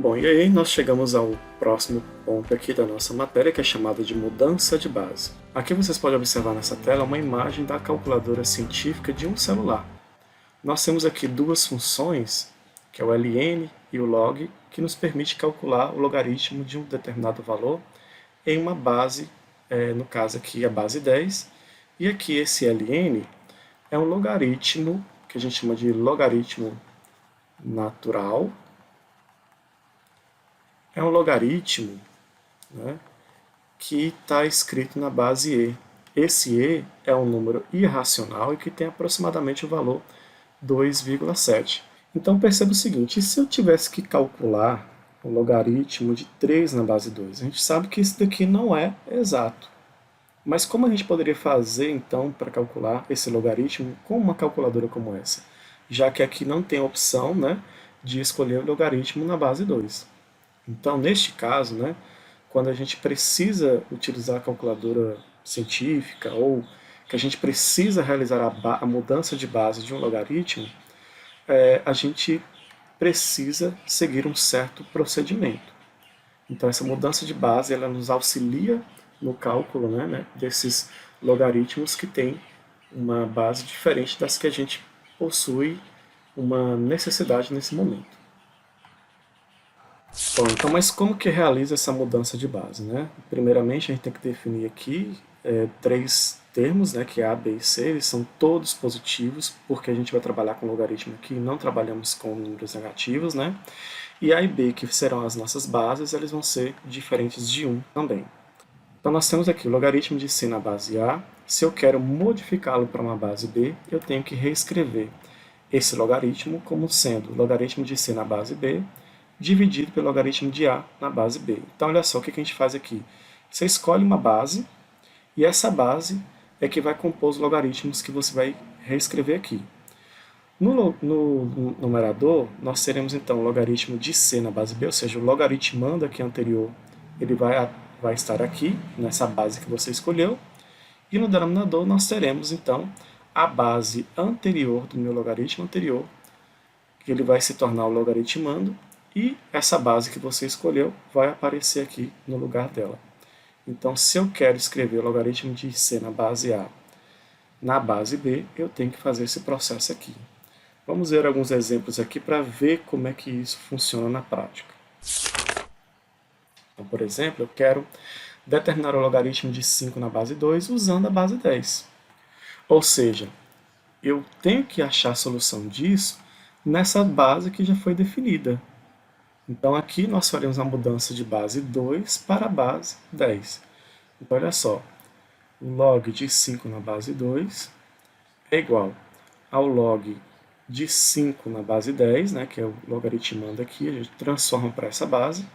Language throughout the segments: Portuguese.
Bom, e aí nós chegamos ao próximo ponto aqui da nossa matéria, que é chamada de mudança de base. Aqui vocês podem observar nessa tela uma imagem da calculadora científica de um celular. Nós temos aqui duas funções, que é o ln e o log, que nos permite calcular o logaritmo de um determinado valor em uma base, no caso aqui a base 10, e aqui esse ln é um logaritmo, que a gente chama de logaritmo natural. É um logaritmo, né, que está escrito na base e. Esse e é um número irracional e que tem aproximadamente o valor 2,7. Então perceba o seguinte, e se eu tivesse que calcular o logaritmo de 3 na base 2? A gente sabe que isso daqui não é exato. Mas como a gente poderia fazer então para calcular esse logaritmo com uma calculadora como essa? Já que aqui não tem a opção, né, de escolher o logaritmo na base 2. Então, neste caso, né, quando a gente precisa utilizar a calculadora científica ou que a gente precisa realizar a mudança de base de um logaritmo, a gente precisa seguir um certo procedimento. Então, essa mudança de base ela nos auxilia no cálculo, né, desses logaritmos que têm uma base diferente das que a gente possui uma necessidade nesse momento. Bom, então, mas como que realiza essa mudança de base, né? Primeiramente, a gente tem que definir aqui três termos, né, que é A, B e C, eles são todos positivos, porque a gente vai trabalhar com logaritmo aqui, não trabalhamos com números negativos, né? E A e B, que serão as nossas bases, eles vão ser diferentes de 1 também. Então, nós temos aqui o logaritmo de C na base A. Se eu quero modificá-lo para uma base B, eu tenho que reescrever esse logaritmo como sendo o logaritmo de C na base B, dividido pelo logaritmo de A na base B. Então, olha só o que a gente faz aqui. Você escolhe uma base, e essa base é que vai compor os logaritmos que você vai reescrever aqui. No numerador, nós teremos então o logaritmo de C na base B, ou seja, o logaritmando aqui anterior, ele vai estar aqui, nessa base que você escolheu. E no denominador, nós teremos então a base anterior do meu logaritmo anterior, que ele vai se tornar o logaritmando, e essa base que você escolheu vai aparecer aqui no lugar dela. Então, se eu quero escrever o logaritmo de C na base A na base B, eu tenho que fazer esse processo aqui. Vamos ver alguns exemplos aqui para ver como é que isso funciona na prática. Então, por exemplo, eu quero determinar o logaritmo de 5 na base 2 usando a base 10. Ou seja, eu tenho que achar a solução disso nessa base que já foi definida. Então, aqui nós faremos a mudança de base 2 para a base 10. Então, olha só, o log de 5 na base 2 é igual ao log de 5 na base 10, né, que é o logaritmando aqui, a gente transforma para essa base,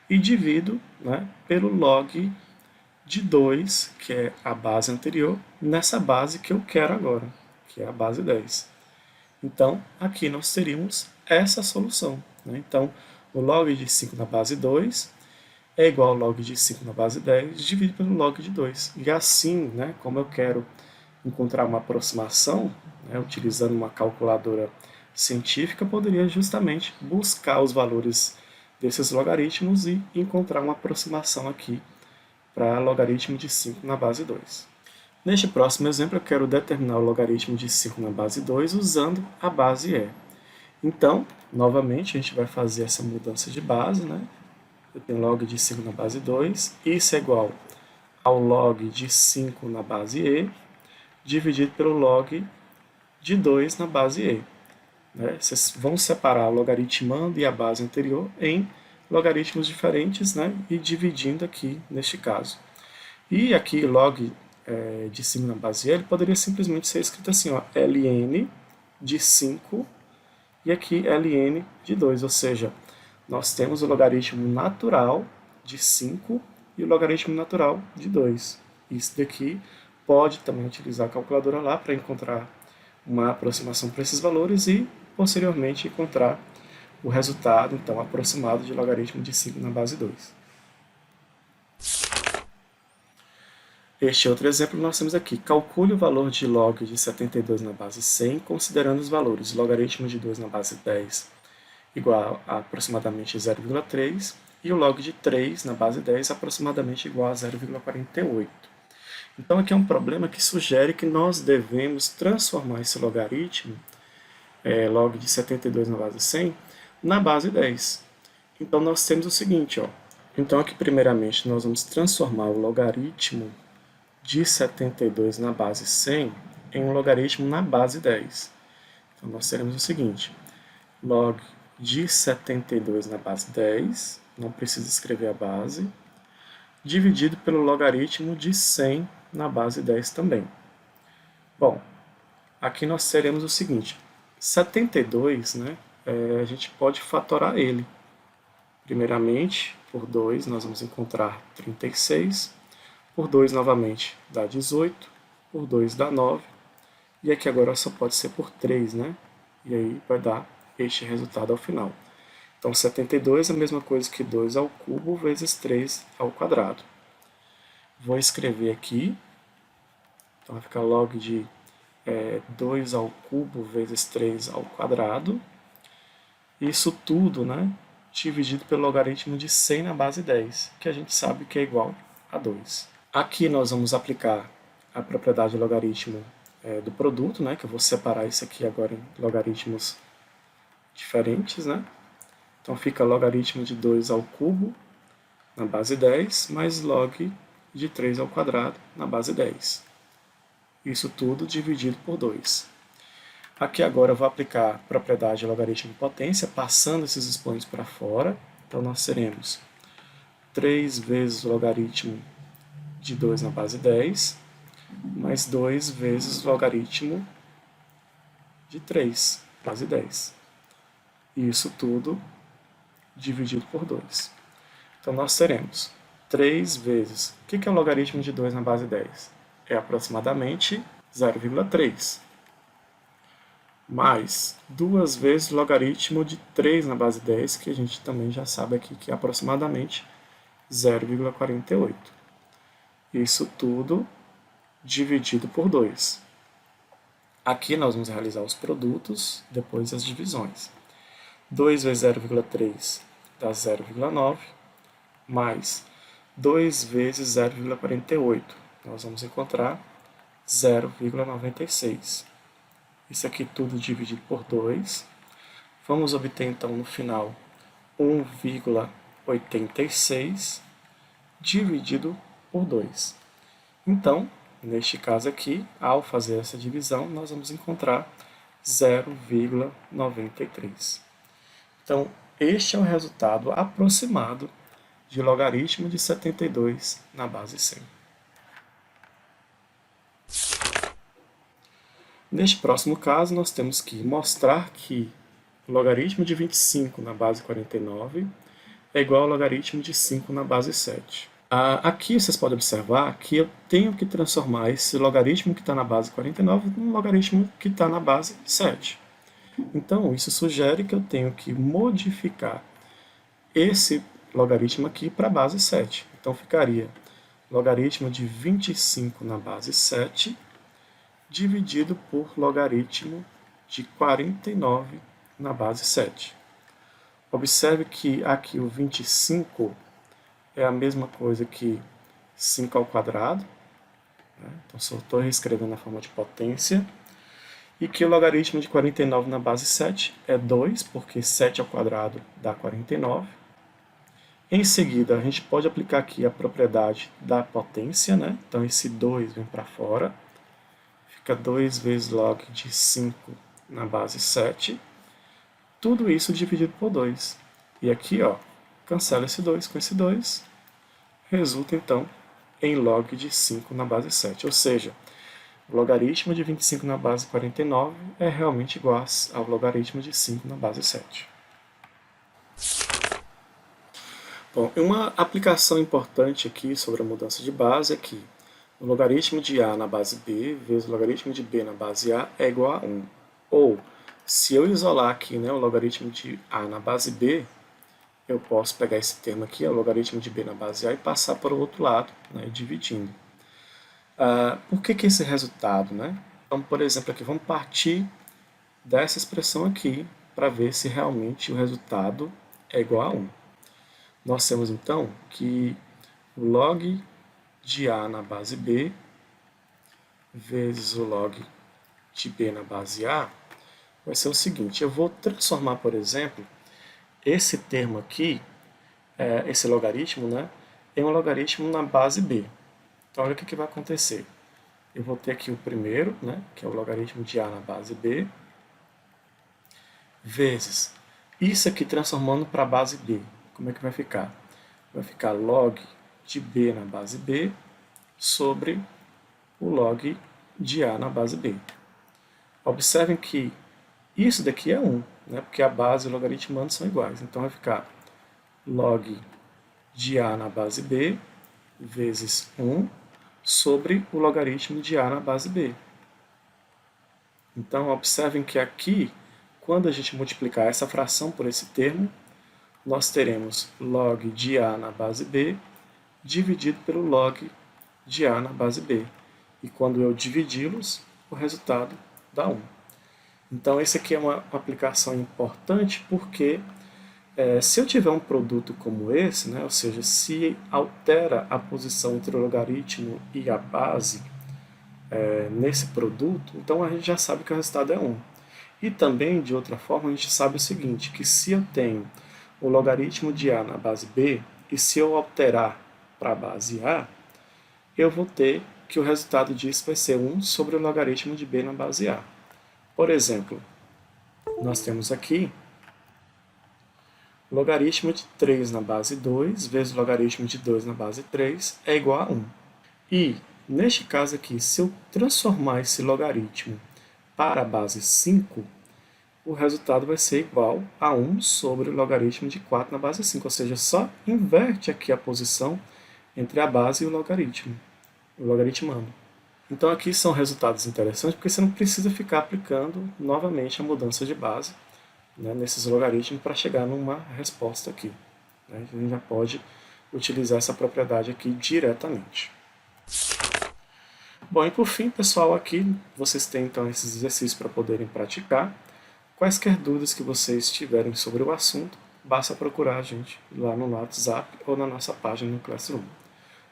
e divido, né, pelo log de 2, que é a base anterior, nessa base que eu quero agora, que é a base 10. Então, aqui nós teríamos essa solução, né? Então, o log de 5 na base 2 é igual ao log de 5 na base 10 dividido pelo log de 2. E assim, né, como eu quero encontrar uma aproximação, né, utilizando uma calculadora científica, eu poderia justamente buscar os valores desses logaritmos e encontrar uma aproximação aqui para logaritmo de 5 na base 2. Neste próximo exemplo, eu quero determinar o logaritmo de 5 na base 2 usando a base e. Então, novamente, a gente vai fazer essa mudança de base, né? Eu tenho log de 5 na base 2, isso é igual ao log de 5 na base e, dividido pelo log de 2 na base e. Né? Vocês vão separar o logaritmando e a base anterior em logaritmos diferentes, né? E dividindo aqui, neste caso. E aqui, log de 5 na base e, ele poderia simplesmente ser escrito assim, ó, ln de 5 e aqui ln de 2, ou seja, nós temos o logaritmo natural de 5 e o logaritmo natural de 2. Isso daqui pode também utilizar a calculadora lá para encontrar uma aproximação para esses valores e, posteriormente, encontrar o resultado, então, aproximado de logaritmo de 5 na base 2. Este outro exemplo nós temos aqui. Calcule o valor de log de 72 na base 100, considerando os valores logaritmo de 2 na base 10 igual a aproximadamente 0,3 e o log de 3 na base 10 aproximadamente igual a 0,48. Então aqui é um problema que sugere que nós devemos transformar esse logaritmo, log de 72 na base 100, na base 10. Então nós temos o seguinte, ó. Então aqui primeiramente nós vamos transformar o logaritmo de 72 na base 100 em um logaritmo na base 10. Então nós teremos o seguinte, log de 72 na base 10, não precisa escrever a base, dividido pelo logaritmo de 100 na base 10 também. Bom, aqui nós teremos o seguinte, 72, né, a gente pode fatorar ele. Primeiramente, por 2 nós vamos encontrar 36, por 2 novamente dá 18, por 2 dá 9, e aqui agora só pode ser por 3, né? E aí vai dar este resultado ao final. Então 72 é a mesma coisa que 2 ao cubo vezes 3 ao quadrado. Vou escrever aqui, então vai ficar log de 2 ao cubo vezes 3 ao quadrado. Isso tudo, né, dividido pelo logaritmo de 100 na base 10, que a gente sabe que é igual a 2. Aqui nós vamos aplicar a propriedade de logaritmo do produto, né, que eu vou separar isso aqui agora em logaritmos diferentes, né? Então fica logaritmo de 2 ao cubo na base 10 mais log de 3 ao quadrado na base 10. Isso tudo dividido por 2. Aqui agora eu vou aplicar a propriedade de logaritmo de potência, passando esses expoentes para fora. Então nós teremos 3 vezes o logaritmo de 2 na base 10, mais 2 vezes o logaritmo de 3, base 10. E isso tudo dividido por 2. Então nós teremos 3 vezes... O que é o logaritmo de 2 na base 10? É aproximadamente 0,3. Mais 2 vezes o logaritmo de 3 na base 10, que a gente também já sabe aqui que é aproximadamente 0,48. Isso tudo dividido por 2. Aqui nós vamos realizar os produtos, depois as divisões. 2 vezes 0,3 dá 0,9, mais 2 vezes 0,48. Nós vamos encontrar 0,96. Isso aqui tudo dividido por 2. Vamos obter então no final 1,86 dividido por 2. Então, neste caso aqui, ao fazer essa divisão, nós vamos encontrar 0,93. Então, este é o resultado aproximado de logaritmo de 72 na base 100. Neste próximo caso, nós temos que mostrar que o logaritmo de 25 na base 49 é igual ao logaritmo de 5 na base 7. Aqui vocês podem observar que eu tenho que transformar esse logaritmo que está na base 49 num logaritmo que está na base 7. Então, isso sugere que eu tenho que modificar esse logaritmo aqui para a base 7. Então, ficaria logaritmo de 25 na base 7 dividido por logaritmo de 49 na base 7. Observe que aqui o 25 é a mesma coisa que 5 ao quadrado, né? Então só estou reescrevendo na forma de potência, e que o logaritmo de 49 na base 7 é 2, porque 7 ao quadrado dá 49. Em seguida, a gente pode aplicar aqui a propriedade da potência, né? Então esse 2 vem para fora, fica 2 vezes log de 5 na base 7, tudo isso dividido por 2. E aqui, ó, cancela esse 2 com esse 2, resulta então em log de 5 na base 7, ou seja, o logaritmo de 25 na base 49 é realmente igual ao logaritmo de 5 na base 7. Bom, uma aplicação importante aqui sobre a mudança de base é que o logaritmo de A na base B vezes o logaritmo de B na base A é igual a 1. Ou, se eu isolar aqui, né, o logaritmo de A na base B, eu posso pegar esse termo aqui, o logaritmo de B na base A, e passar para o outro lado, né, dividindo. Por que esse resultado, né? Então, por exemplo, aqui vamos partir dessa expressão aqui, para ver se realmente o resultado é igual a 1. Nós temos então que o log de A na base B vezes o log de B na base A vai ser o seguinte: eu vou transformar, por exemplo, esse termo aqui, esse logaritmo, né, em um logaritmo na base B. Então, olha o que vai acontecer. Eu vou ter aqui o primeiro, né, que é o logaritmo de A na base B, vezes isso aqui transformando para a base B. Como é que vai ficar? Vai ficar log de B na base B sobre o log de A na base B. Observem que isso daqui é 1, né, porque a base e o logaritmando são iguais. Então vai ficar log de A na base B vezes 1 sobre o logaritmo de A na base B. Então, observem que aqui, quando a gente multiplicar essa fração por esse termo, nós teremos log de A na base B dividido pelo log de A na base B. E quando eu dividi-los, o resultado dá 1. Então, esse aqui é uma aplicação importante porque se eu tiver um produto como esse, né, ou seja, se altera a posição entre o logaritmo e a base nesse produto, então a gente já sabe que o resultado é 1. E também, de outra forma, a gente sabe o seguinte, que se eu tenho o logaritmo de A na base B, e se eu alterar para a base A, eu vou ter que o resultado disso vai ser 1 sobre o logaritmo de B na base A. Por exemplo, nós temos aqui logaritmo de 3 na base 2 vezes o logaritmo de 2 na base 3 é igual a 1. E, neste caso aqui, se eu transformar esse logaritmo para a base 5, o resultado vai ser igual a 1 sobre o logaritmo de 4 na base 5, ou seja, só inverte aqui a posição entre a base e o logaritmando. Então aqui são resultados interessantes porque você não precisa ficar aplicando novamente a mudança de base, né, nesses logaritmos para chegar numa resposta aqui. Né? A gente já pode utilizar essa propriedade aqui diretamente. Bom, e por fim, pessoal, aqui vocês têm então esses exercícios para poderem praticar. Quaisquer dúvidas que vocês tiverem sobre o assunto, basta procurar a gente lá no WhatsApp ou na nossa página no Classroom.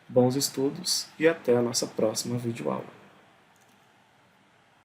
Bons estudos e até a nossa próxima videoaula.